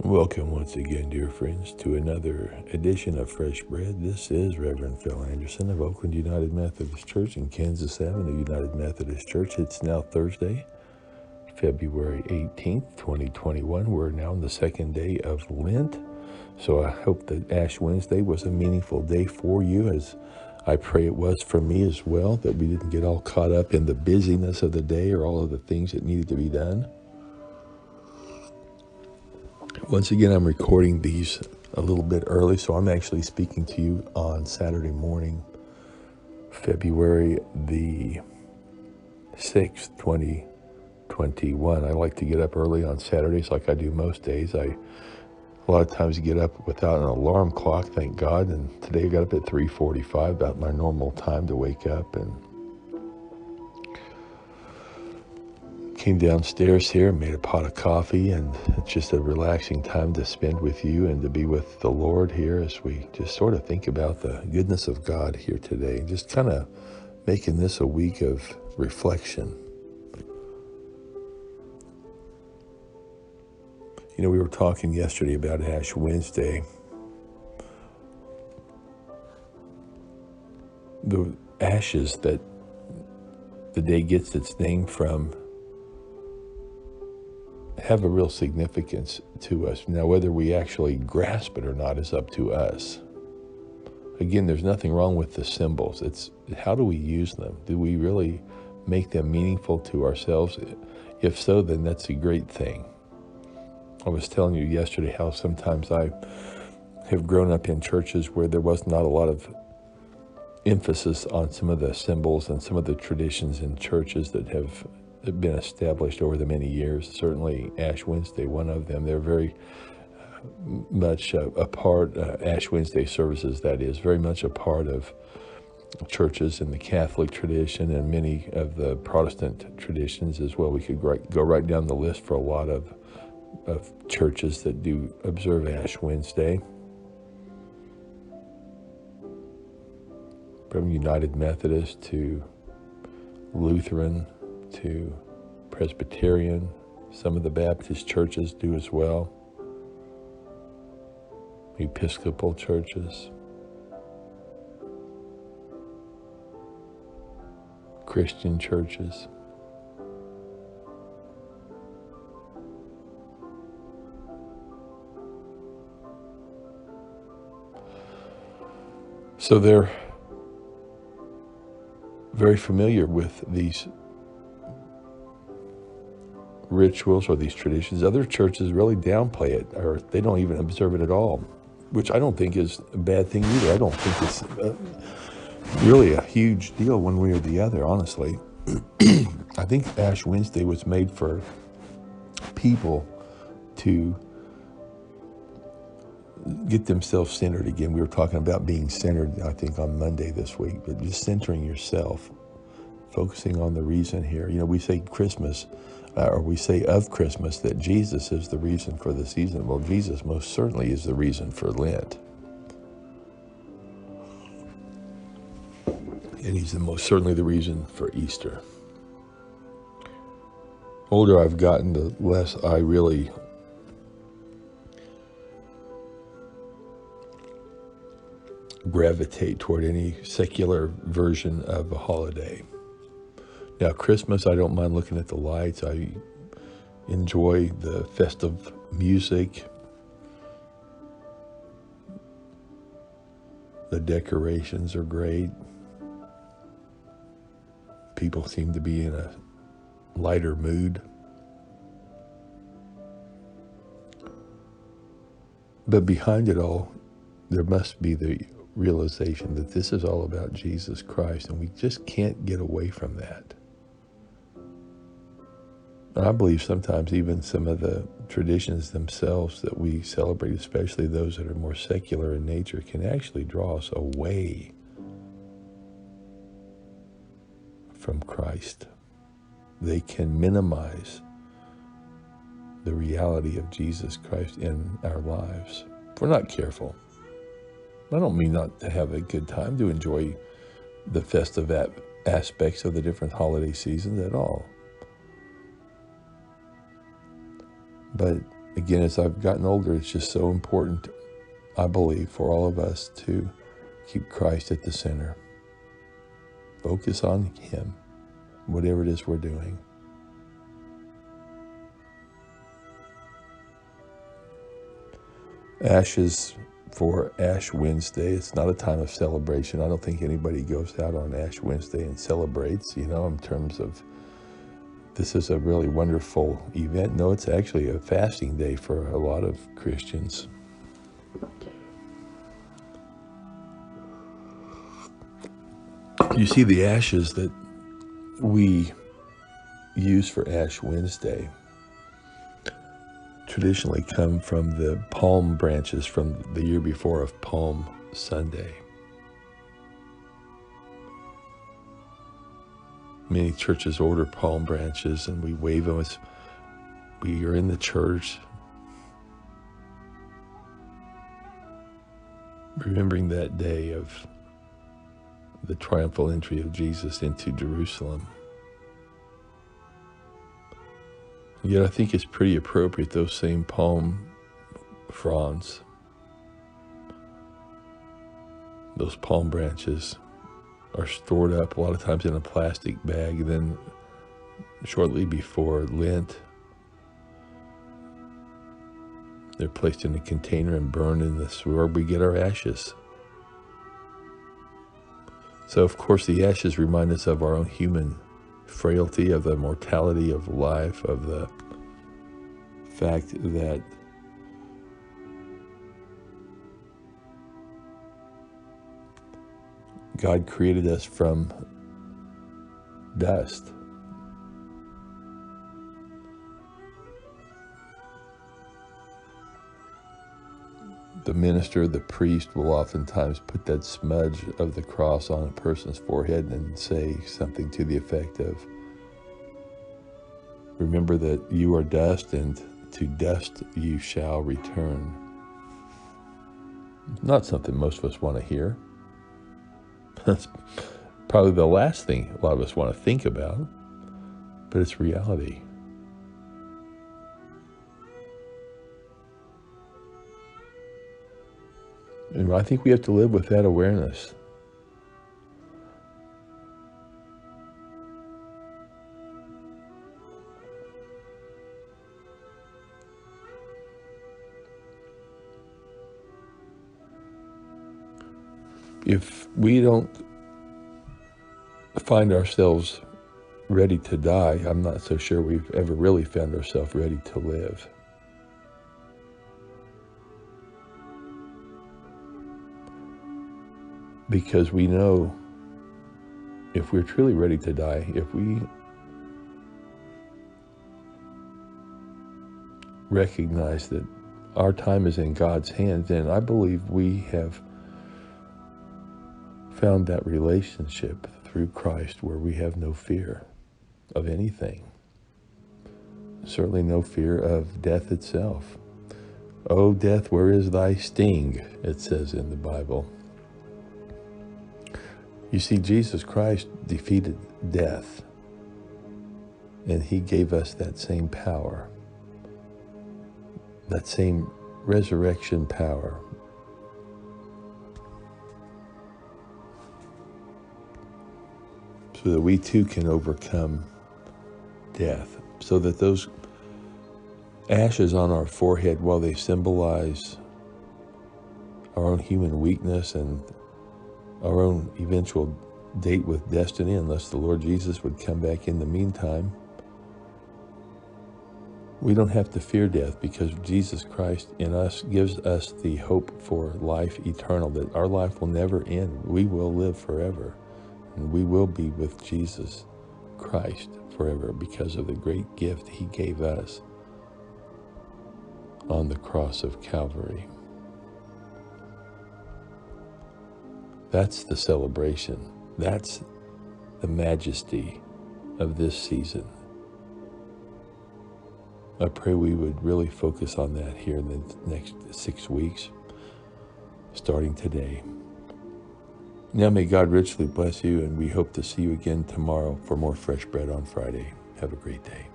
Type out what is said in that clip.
Welcome once again, dear friends, to another edition of Fresh Bread. This is Reverend Phil Anderson of Oakland United Methodist Church in Kansas Avenue United Methodist Church. It's now Thursday, February 18th, 2021. We're now on the second day of Lent. So I hope that Ash Wednesday was a meaningful day for you, as I pray it was for me as well, that we didn't get all caught up in the busyness of the day or all of the things that needed to be done. Once again, I'm recording these a little bit early, so I'm actually speaking to you on Saturday morning, February the 6th, 2021. I like to get up early on Saturdays like I do most days. A lot of times get up without an alarm clock, thank God, and today I got up at 3:45, about my normal time to wake up, and came downstairs here, made a pot of coffee, and it's just a relaxing time to spend with you and to be with the Lord here as we just sort of think about the goodness of God here today, just kind of making this a week of reflection. You know, we were talking yesterday about Ash Wednesday. The ashes that the day gets its name from have a real significance to us. Now, whether we actually grasp it or not is up to us. Again, there's nothing wrong with the symbols. It's how do we use them? Do we really make them meaningful to ourselves? If so, then that's a great thing. I was telling you yesterday how sometimes I have grown up in churches where there was not a lot of emphasis on some of the symbols and some of the traditions in churches that have been established over the many years. Certainly Ash Wednesday, one of them. They're very much a part, Ash Wednesday services, that is, very much a part of churches in the Catholic tradition and many of the Protestant traditions as well. We could go right down the list for a lot of churches that do observe Ash Wednesday. From United Methodist to Lutheran to Presbyterian. Some of the Baptist churches do as well. Episcopal churches. Christian churches. So they're very familiar with these rituals or these traditions. Other churches really downplay it, or they don't even observe it at all, which I don't think is a bad thing either. I don't think it's really a huge deal one way or the other, honestly. I think Ash Wednesday was made for people to get themselves centered again. We were talking about being centered, I think, on Monday this week, but just centering yourself, focusing on the reason here. You know, we say Christmas, or we say of Christmas that Jesus is the reason for the season. Well, Jesus most certainly is the reason for Lent. And he's most certainly the reason for Easter. The older I've gotten, the less I really gravitate toward any secular version of a holiday. Now, Christmas, I don't mind looking at the lights. I enjoy the festive music, the decorations are great. People seem to be in a lighter mood. But behind it all, there must be the realization that this is all about Jesus Christ, and we just can't get away from that. And I believe sometimes even some of the traditions themselves that we celebrate, especially those that are more secular in nature, can actually draw us away from Christ. They can minimize the reality of Jesus Christ in our lives if we're not careful. I don't mean not to have a good time, to enjoy the festive aspects of the different holiday seasons at all. But Again, as I've gotten older, it's just so important, I believe, for all of us to keep Christ at the center. Focus on Him, whatever it is we're doing. Ashes for Ash Wednesday. It's not a time of celebration. I don't think anybody goes out on Ash Wednesday and celebrates, in terms of this is a really wonderful event. No, it's actually a fasting day for a lot of Christians. You see, the ashes that we use for Ash Wednesday traditionally come from the palm branches from the year before of Palm Sunday. Many churches order palm branches and we wave them as we are in the church, remembering that day of the triumphal entry of Jesus into Jerusalem. Yet I think it's pretty appropriate, those same palm fronds, those palm branches are stored up a lot of times in a plastic bag. Then shortly before Lent, they're placed in a container and burned in this where we get our ashes. So of course the ashes remind us of our own human frailty, of the mortality of life, of the fact that God created us from dust. The minister, the priest, will oftentimes put that smudge of the cross on a person's forehead and say something to the effect of, remember that you are dust, and to dust you shall return. Not something most of us want to hear. That's probably the last thing a lot of us want to think about, but it's reality. And I think we have to live with that awareness. If we don't find ourselves ready to die, I'm not so sure we've ever really found ourselves ready to live. Because we know if we're truly ready to die, if we recognize that our time is in God's hands, then I believe we have found that relationship through Christ where we have no fear of anything. Certainly no fear of death itself. "O death, where is thy sting?" it says in the Bible. You see, Jesus Christ defeated death, and He gave us that same power, that same resurrection power. So that we too can overcome death. So that those ashes on our forehead, while they symbolize our own human weakness and our own eventual date with destiny, unless the Lord Jesus would come back in the meantime, we don't have to fear death, because Jesus Christ in us gives us the hope for life eternal, that our life will never end. We will live forever. And we will be with Jesus Christ forever because of the great gift He gave us on the cross of Calvary. That's the celebration. That's the majesty of this season. I pray we would really focus on that here in the next 6 weeks, starting today. Now may God richly bless you, and we hope to see you again tomorrow for more Fresh Bread on Friday. Have a great day.